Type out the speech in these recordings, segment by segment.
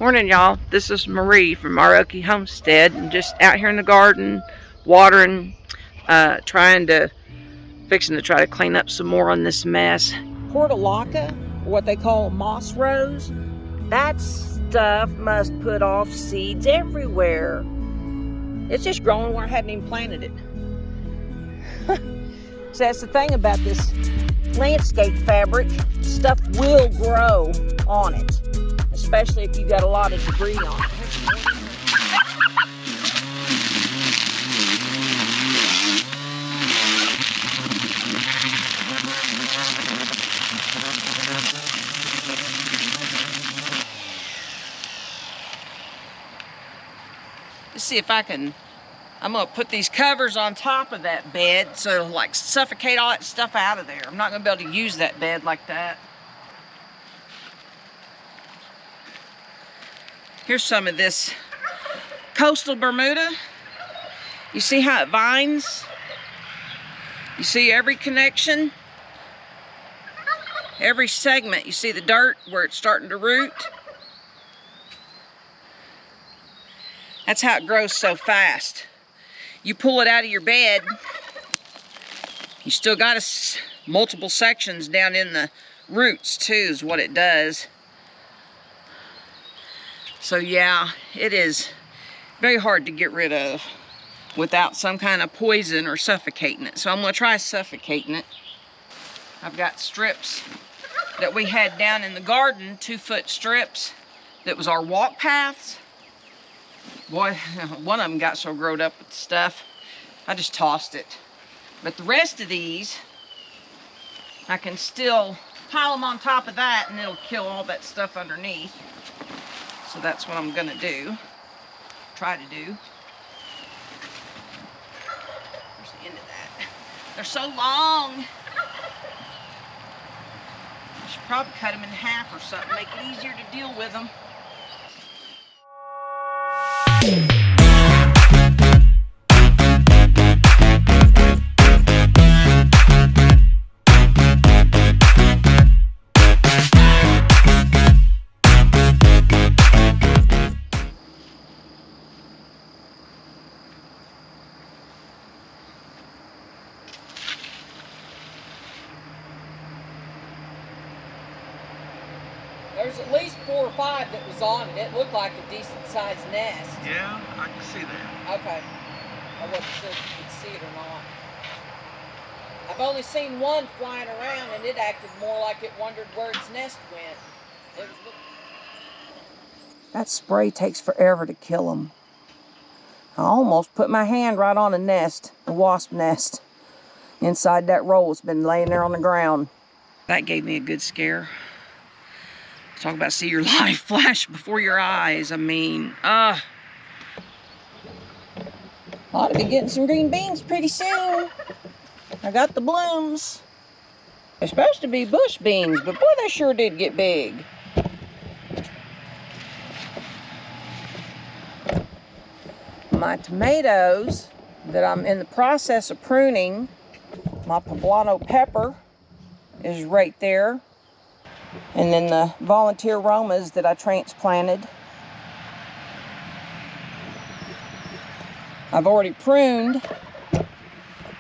Morning, y'all. This is Marie from our Okie homestead, and just out here in the garden, watering, fixing to try to clean up some more on this mess. Portulaca, what they call moss rose, that stuff must put off seeds everywhere. It's just growing where I hadn't even planted it. So that's the thing about this landscape fabric, stuff will grow on it, especially if you got a lot of debris on it. Let's see if I can, I'm gonna put these covers on top of that bed so it'll like suffocate all that stuff out of there. I'm not gonna be able to use that bed like that. Here's some of this coastal Bermuda. You see how it vines? You see every connection? Every segment, you see the dirt where it's starting to root? That's how it grows so fast. You pull it out of your bed, you still got multiple sections down in the roots too, is what it does. So yeah, it is very hard to get rid of without some kind of poison or suffocating it. So I'm gonna try suffocating it. I've got strips that we had down in the garden, 2-foot strips, that was our walk paths. Boy, one of them got so growed up with stuff, I just tossed it. But the rest of these, I can still pile them on top of that and it'll kill all that stuff underneath. So that's what I'm gonna do, try to do. Where's the end of that? They're so long. I should probably cut them in half or something, make it easier to deal with them. There's at least 4 or 5 that was on it. It looked like a decent sized nest. Yeah, I can see that. Okay. I wasn't sure if you could see it or not. I've only seen one flying around and it acted more like it wondered where its nest went. It was that spray takes forever to kill them. I almost put my hand right on a nest, a wasp nest, inside that roll that's been laying there on the ground. That gave me a good scare. Talk about see your life flash before your eyes. I mean, ought to be getting some green beans pretty soon. I got the blooms. They're supposed to be bush beans, but boy, they sure did get big. My tomatoes that I'm in the process of pruning, my poblano pepper is right there. And then the volunteer Romas that I transplanted. I've already pruned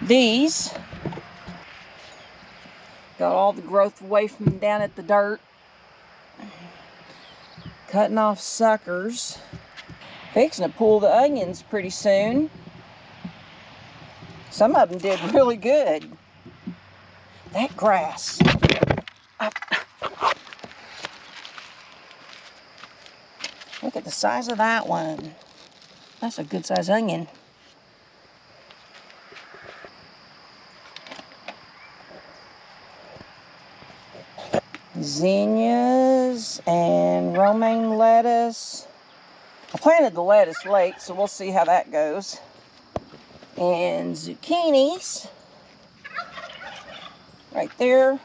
these. Got all the growth away from down at the dirt. Cutting off suckers. Fixing to pull the onions pretty soon. Some of them did really good. That grass. Look at the size of that one. That's a good size onion. Zinnias and romaine lettuce. I planted the lettuce late, so we'll see how that goes. And zucchinis. Right there.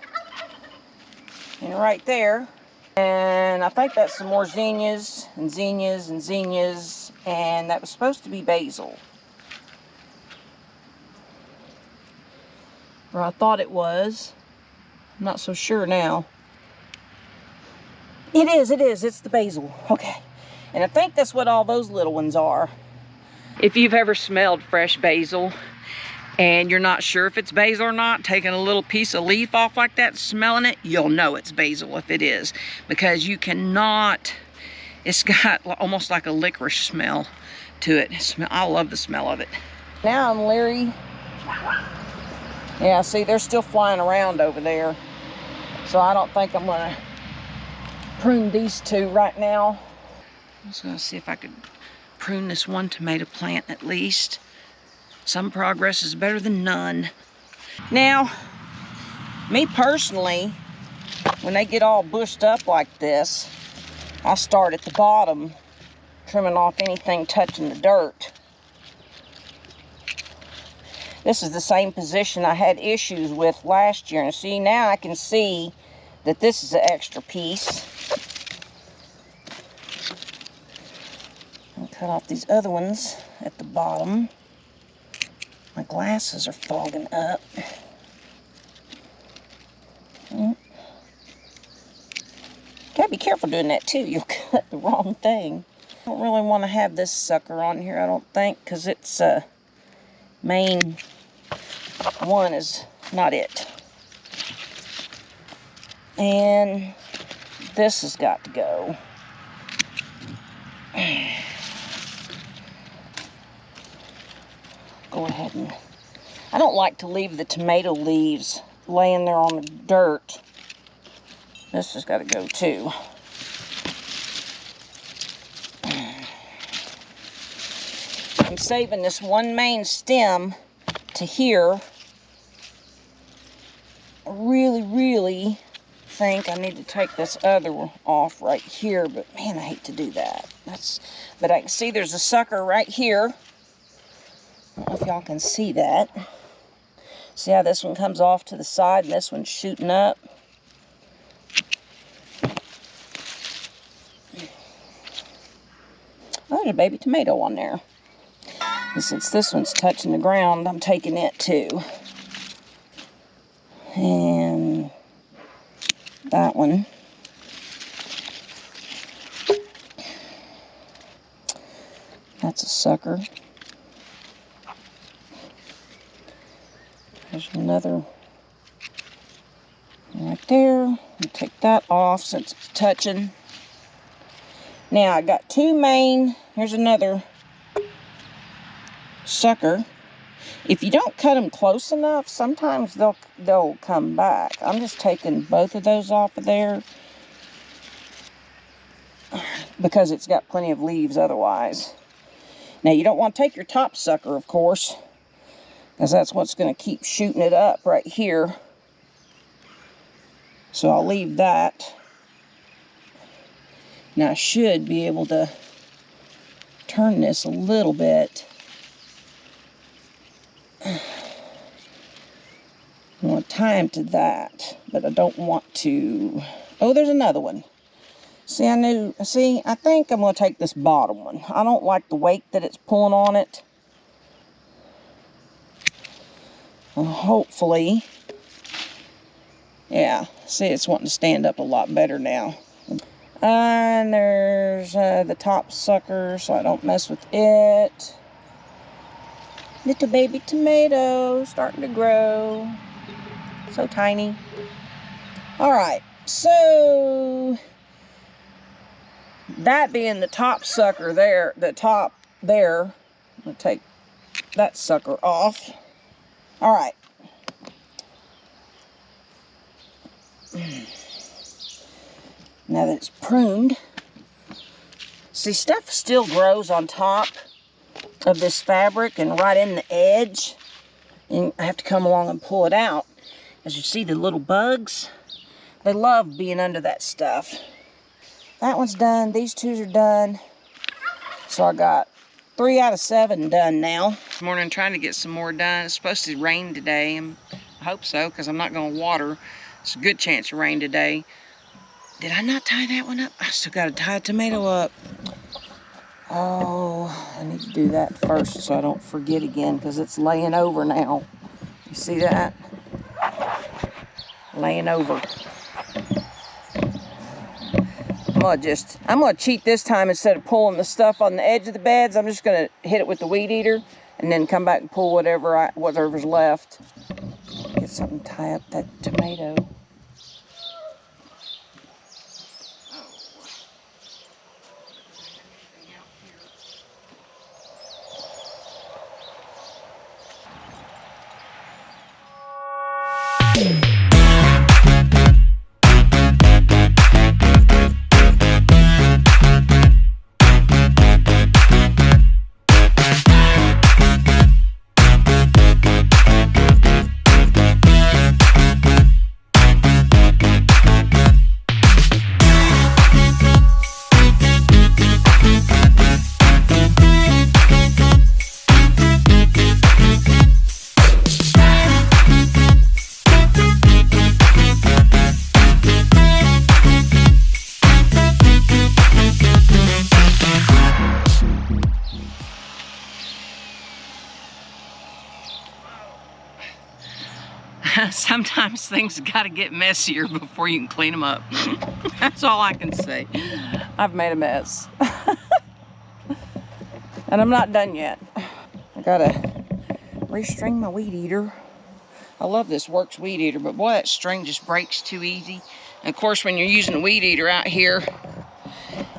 And right there. And I think that's some more zinnias and zinnias and zinnias, and that was supposed to be basil. Or I thought it was. I'm not so sure now. It is, it's the basil. Okay. And I think that's what all those little ones are. If you've ever smelled fresh basil and you're not sure if it's basil or not, taking a little piece of leaf off like that, smelling it, you'll know it's basil if it is. Because you cannot, it's got almost like a licorice smell to it. I love the smell of it. Now I'm leery. Yeah, see, they're still flying around over there. So I don't think I'm gonna prune these two right now. I'm just gonna see if I could prune this one tomato plant at least. Some progress is better than none. Now, me personally, when they get all bushed up like this, I start at the bottom, trimming off anything touching the dirt. This is the same position I had issues with last year. And see, now I can see that this is an extra piece. I'll cut off these other ones at the bottom. My glasses are fogging up. Gotta be careful doing that too. You'll cut the wrong thing. I don't really want to have this sucker on here, I don't think, because it's main one is not it. And this has got to go. Go ahead and, I don't like to leave the tomato leaves laying there on the dirt. This has got to go too. I'm saving this one main stem to here. I really think I need to take this other one off right here, but man, I hate to do that. But I can see there's a sucker right here. I don't know if y'all can see that. See how this one comes off to the side and this one's shooting up? Oh, there's a baby tomato on there. And since this one's touching the ground, I'm taking it too. And that one. That's a sucker. There's another right there. I'll take that off since it's touching. Now I got two main. Here's another sucker. If you don't cut them close enough, sometimes they'll come back. I'm just taking both of those off of there because it's got plenty of leaves otherwise. Now you don't want to take your top sucker, of course, because that's what's going to keep shooting it up right here. So I'll leave that. Now I should be able to turn this a little bit. I want to tie him to that, but I don't want to. Oh, there's another one. See, I think I'm going to take this bottom one. I don't like the weight that it's pulling on it. And hopefully, yeah, see, it's wanting to stand up a lot better now. And there's the top sucker, so I don't mess with it. Little baby tomato starting to grow. So tiny. Alright, so that being the top sucker there, I'm going to take that sucker off. Alright. Now that it's pruned, see, stuff still grows on top of this fabric and right in the edge, and I have to come along and pull it out. As you see, the little bugs, they love being under that stuff. That one's done. These two are done. So I got 3 out of 7 done now. This morning, trying to get some more done. It's supposed to rain today, and I hope so, because I'm not going to water. It's a good chance of rain today. Did I not tie that one up? I still got to tie a tomato up. Oh, I need to do that first so I don't forget again, because it's laying over now. You see that? Laying over. I'm gonna cheat this time. Instead of pulling the stuff on the edge of the beds, I'm just gonna hit it with the weed eater and then come back and pull whatever's left. Get something to tie up that tomato. Sometimes things got to get messier before you can clean them up. That's all I can say. I've made a mess. And I'm not done yet. I gotta restring my weed eater. I love this Works weed eater, but boy, that string just breaks too easy. And of course, when you're using a weed eater out here,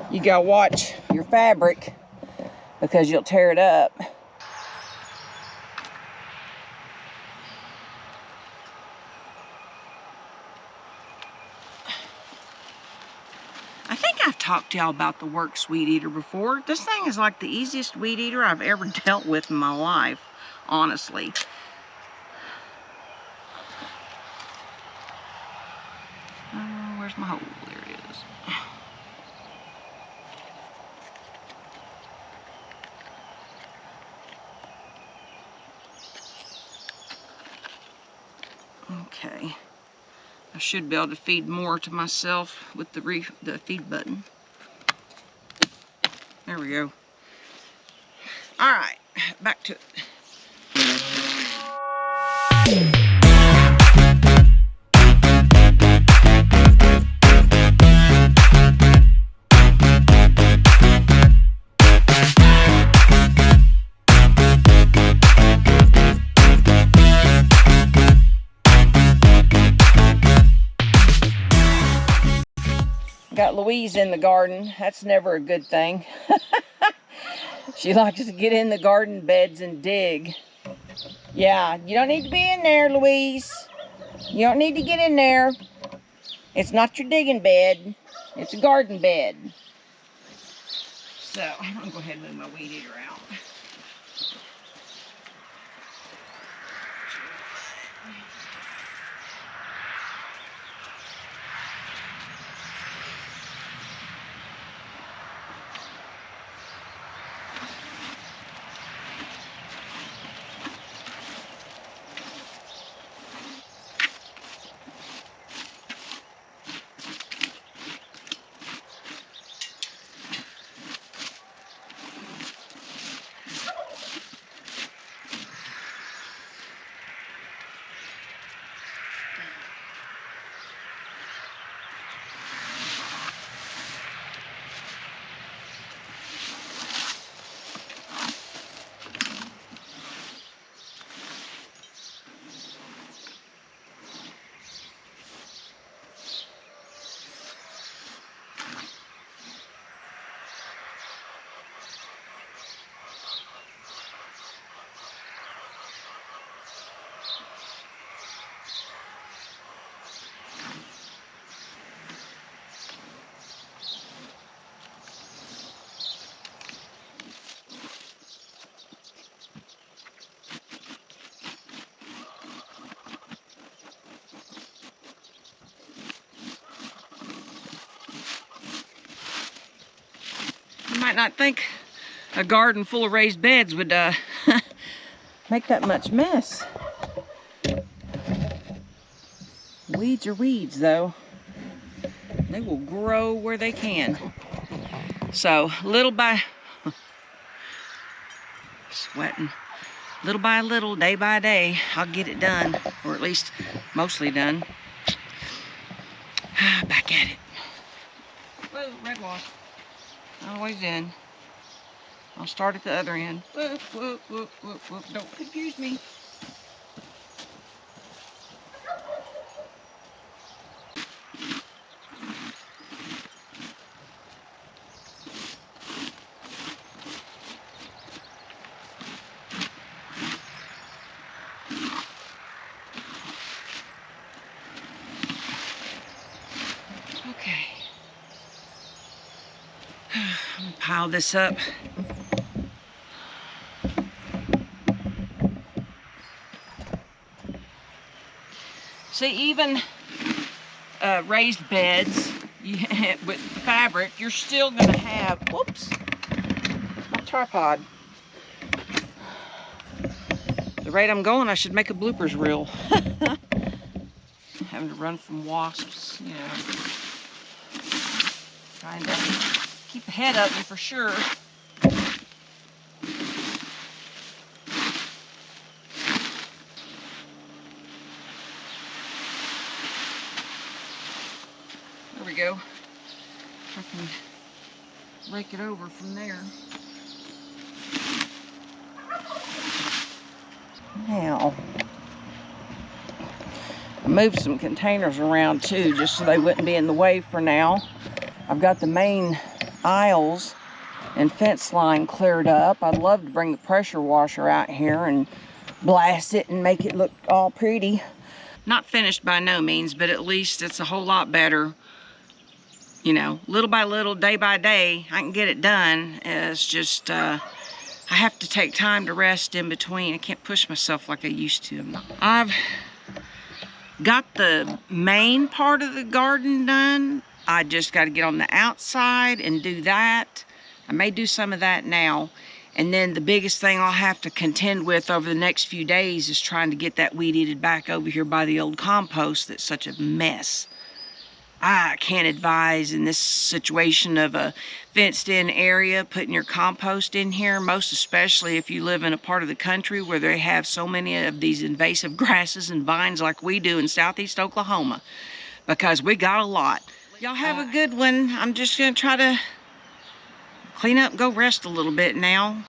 you gotta watch your fabric because you'll tear it up. I think I've talked to y'all about the Works weed eater before. This thing is like the easiest weed eater I've ever dealt with in my life, honestly. Where's my hole? There it is. Okay. I should be able to feed more to myself with the feed button. There we go. All right, back to it. Got Louise in the garden. That's never a good thing. She likes to get in the garden beds and dig. Yeah, you don't need to be in there, Louise. You don't need to get in there. It's not your digging bed. It's a garden bed. So, I'm going to go ahead and move my weed eater out. Might not think a garden full of raised beds would make that much mess. Weeds are weeds, though. They will grow where they can. So, little by sweating, little by little, day by day, I'll get it done, or at least mostly done. Back at it. Whoa, red wasp. Always in. I'll start at the other end. Whoop, whoop, whoop, whoop, whoop. Don't confuse me. Okay. I'm gonna pile this up. See, even raised beds with fabric, you're still gonna have, whoops, my tripod. The rate I'm going, I should make a bloopers reel. Having to run from wasps, you know. Trying to keep ahead of them for sure. There we go. I can rake it over from there. Now, I moved some containers around too, just so they wouldn't be in the way for now. I've got the main aisles and fence line cleared up. I'd love to bring the pressure washer out here and blast it and make it look all pretty. Not finished by no means, but at least it's a whole lot better. You know, little by little, day by day, I can get it done. It's just, I have to take time to rest in between. I can't push myself like I used to. I've got the main part of the garden done. I just got to get on the outside and do that. I may do some of that now. And then the biggest thing I'll have to contend with over the next few days is trying to get that weed eated back over here by the old compost that's such a mess. I can't advise in this situation of a fenced-in area putting your compost in here, most especially if you live in a part of the country where they have so many of these invasive grasses and vines like we do in southeast Oklahoma, because we got a lot. Y'all have a good one. I'm just going to try to clean up and go rest a little bit now.